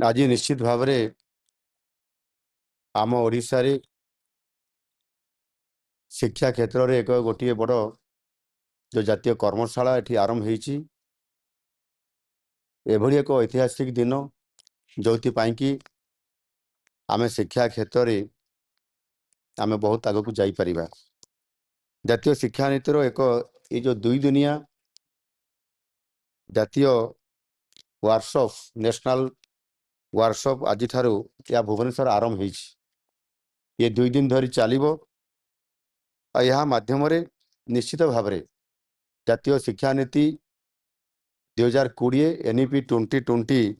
आज निश्चित भाव में आम ओडिशा रे शिक्षा क्षेत्र में एक गोटे बड़ जो जातीय कर्मशाला एटी आरंभ होती एभली एक ऐतिहासिक दिन जो कि आम शिक्षा क्षेत्र में आम बहुत आग को जापर जातीय शिक्षा नीतिर एक ये जो दुई दुनिया जातीय वर्कशॉप नेशनल वर्कशॉप आज या भुवनेश्वर आरंभ हो ये 2 दिन धरी चलो यह माध्यम निश्चित भाव में जातीय शिक्षा नीति 2020 NEP 2020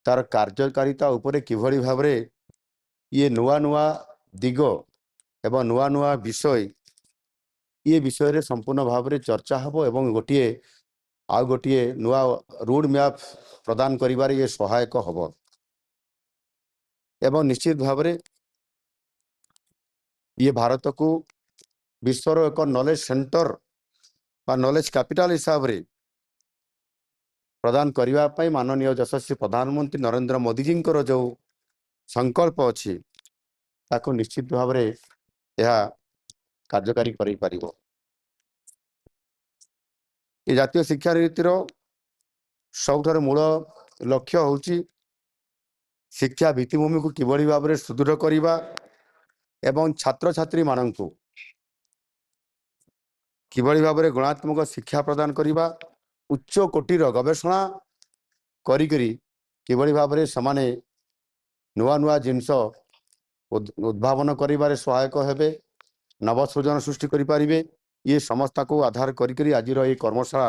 तार कार्यकारिता उपरे किभली भाव में ये नुआ नुआ दिग एवं नुआ नुआ विषय ये विषय रे संपूर्ण भाव में चर्चा हबो एवं गोटे नुआ रोड मैप प्रदान करिबार ये सहायक हबो एवं निश्चित भाव में ये भारत को विश्वर एक नॉलेज सेंटर बा नॉलेज कैपिटल हिसाब रे प्रदान करने माननीय यशस्वी प्रधानमंत्री नरेंद्र मोदी जी जो संकल्प अच्छी ताको निश्चित भाव में यह कार्यकारी करें पारिबो। ये जातीय शिक्षा नीतिर सबुठार मूल लक्ष्य होची शिक्षा भित्तिभूमि को किभली भाव में सुदृढ़ करने एवं छात्र छात्री मानू किभली भाव में गुणात्मक शिक्षा प्रदान करने उच्च कोटीर गवेषणा करी किभली भाव में समाने नुआ नुआ जिनस उद्भावन करिबारे सहायक हेबे नवसृजन सृष्टि करि परिबे ये समस्त को आधार करी आज ये कर्मशाला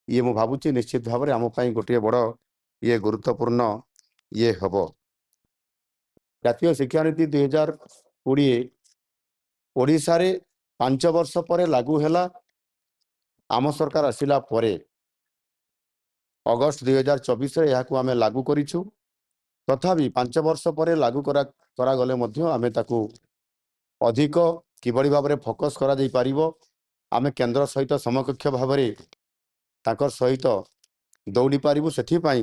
ये मु भावुची निश्चित भाव में आम गोटे बड़ ये गुरुत्वपूर्ण ये हम जातीय शिक्षा नीति 2020 ओडिशा रे 5 वर्ष पर लागू हैला आम सरकार आसिला परे अगस्त 2024 रे याकू आमे लागू करिछु तथापि 5 वर्ष पर लागू करा गले मध्य आमे ताकू अधिक किभली भाव में फोकस करा जाई पारिबो आमे केंद्र सहित समकक्ष भाव में ताकर सहित दौड़ी पारिबु सेथिपाई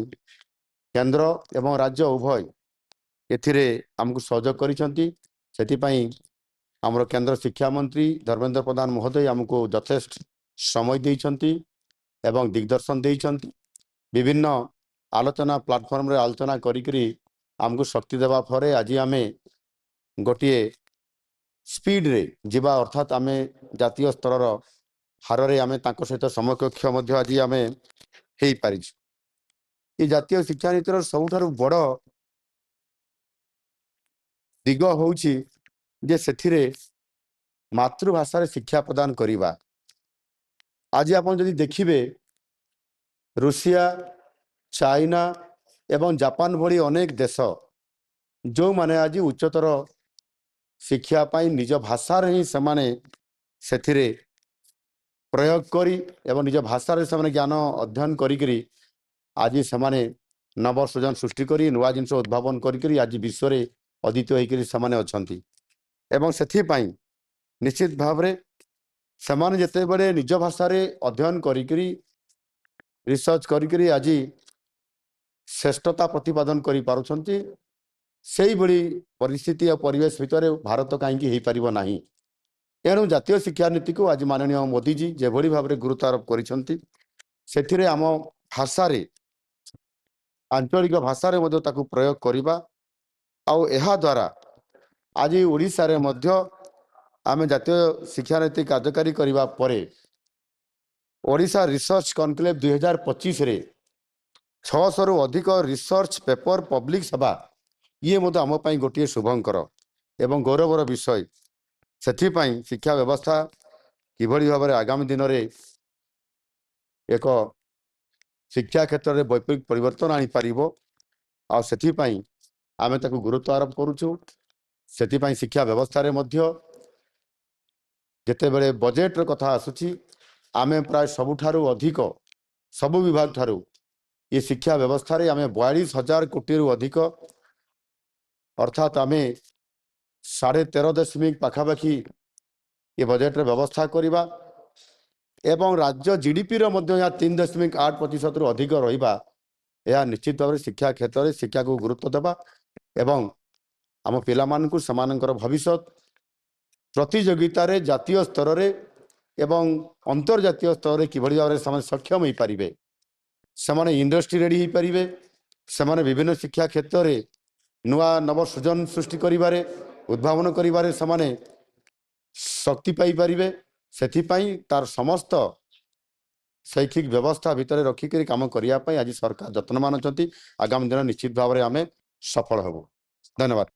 केंद्र एवं राज्य उभय एथिरे हमकु सहयोग करिसंती सेथिपाई हमरो केंद्र शिक्षा मंत्री धर्मेंद्र प्रधान महोदय हमको यथेष्ट समय देइसंती एवं दिग्दर्शन देइसंती विभिन्न आलोचना प्लाटफॉर्म रे आलोचना करी हमको शक्ति देवा फरे आज आमे गोटे स्पीड रे जीवा अर्थात आमे जातीय स्तर हार रे आमे तांको सहित समकक्ष मध्य आज आमे हेई पारिछु। ये जातीय शिक्षा नीतिर सबुठारु बड़ दिग होउची जे सेथिरे मातृभाषा रे शिक्षा प्रदान करिबा आज आपण जदि देखिबे रूसिया चाइना एवं जापान भली अनेक देश जो माने आज उच्चतर शिक्षा पाई निज भाषा रे ही समाने सेथिरे प्रयोग करी एवं निज भाषा रे समाने ज्ञान अध्ययन करी आज समाने नवसृजन सृष्टि करी नुआ जिनस उद्भावन करी आज विश्व रे अद्वितीय होइकरी समाने अछंती एवं सेथि पाई निश्चित भाव रे समाने जते बड़े निज भाषा रे अध्ययन करी रिसर्च करी आज श्रेष्ठता प्रतिपादन करि पारुछंती सेही बड़ी परिस्थिति और परिवेश भितर भारत कहीं हो पारिबो नाही एणु जातीय शिक्षा नीति को आज माननीय मोदी जी जेभली भाव में गुरुत्व आरोप करिसंती सेथिरे आम भाषा रे आंचलिक भाषा रे मध्य ताकू प्रयोग करिबा आउ एहा द्वारा आज ओडिशा रे मध्य आमे जातीय शिक्षा नीति कार्यकारी करिबा परे ओडिशा रिसर्च कॉन्क्लेव 2025 रे 600 रु अधिक रिसर्च पेपर पब्लिक सभा ये मत आम गोटे शुभंकर एवं गौरवर विषय सेथिपाई शिक्षा व्यवस्था किभली भाव में आगामी दिन में एक शिक्षा क्षेत्र में वैप्लविक परिवर्तन आनी पारिबो आ सेथिपाई आमे ताकू गुरुत्व आरोप करूछु सेथिपाई शिक्षा व्यवस्था रे मध्य जेतेबेले बजेट र कथा आसुची आमे प्राय सबुठारु अधिक सबु विभाग ठारू ये शिक्षा व्यवस्था रे आमे 42,000 कोटी रु अधिक अर्थात आमे 13.5 पाखापाखि ये बजेट रे व्यवस्था करिबा एवं राज्य जीडीपी रो मध्य 3.8% रु अधिक रहिबा ଏହା ନିଶ୍ଚିତ ଭାବରେ ଶିକ୍ଷା କ୍ଷେତ୍ରରେ ଶିକ୍ଷାକୁ ଗୁରୁତ୍ୱ ଦେବା ଏବଂ ଆମ ପିଲାମାନଙ୍କୁ ସେମାନଙ୍କର ଭବିଷ୍ୟତ ପ୍ରତିଯୋଗିତାରେ ଜାତୀୟ ସ୍ତରରେ ଏବଂ ଅନ୍ତର୍ଜାତୀୟ ସ୍ତରରେ କିଭଳି ଭାବରେ ସେମାନେ ସକ୍ଷମ ହୋଇପାରିବେ, ସେମାନେ ଇଣ୍ଡଷ୍ଟ୍ରି ରେଡ଼ି ହୋଇପାରିବେ, ସେମାନେ ବିଭିନ୍ନ ଶିକ୍ଷା କ୍ଷେତ୍ରରେ ନୂଆ ନବସୃଜନ ସୃଷ୍ଟି କରିବାରେ ଉଦ୍ଭାବନ କରିବାରେ ସେମାନେ ଶକ୍ତି ପାଇପାରିବେ। ସେଥିପାଇଁ ତାର ସମସ୍ତ शैक्षिक व्यवस्था भितर रखिक काम करने आज सरकार जत्नवान अच्छा। आगामी दिन निश्चित भाव में आम सफल हबु। धन्यवाद।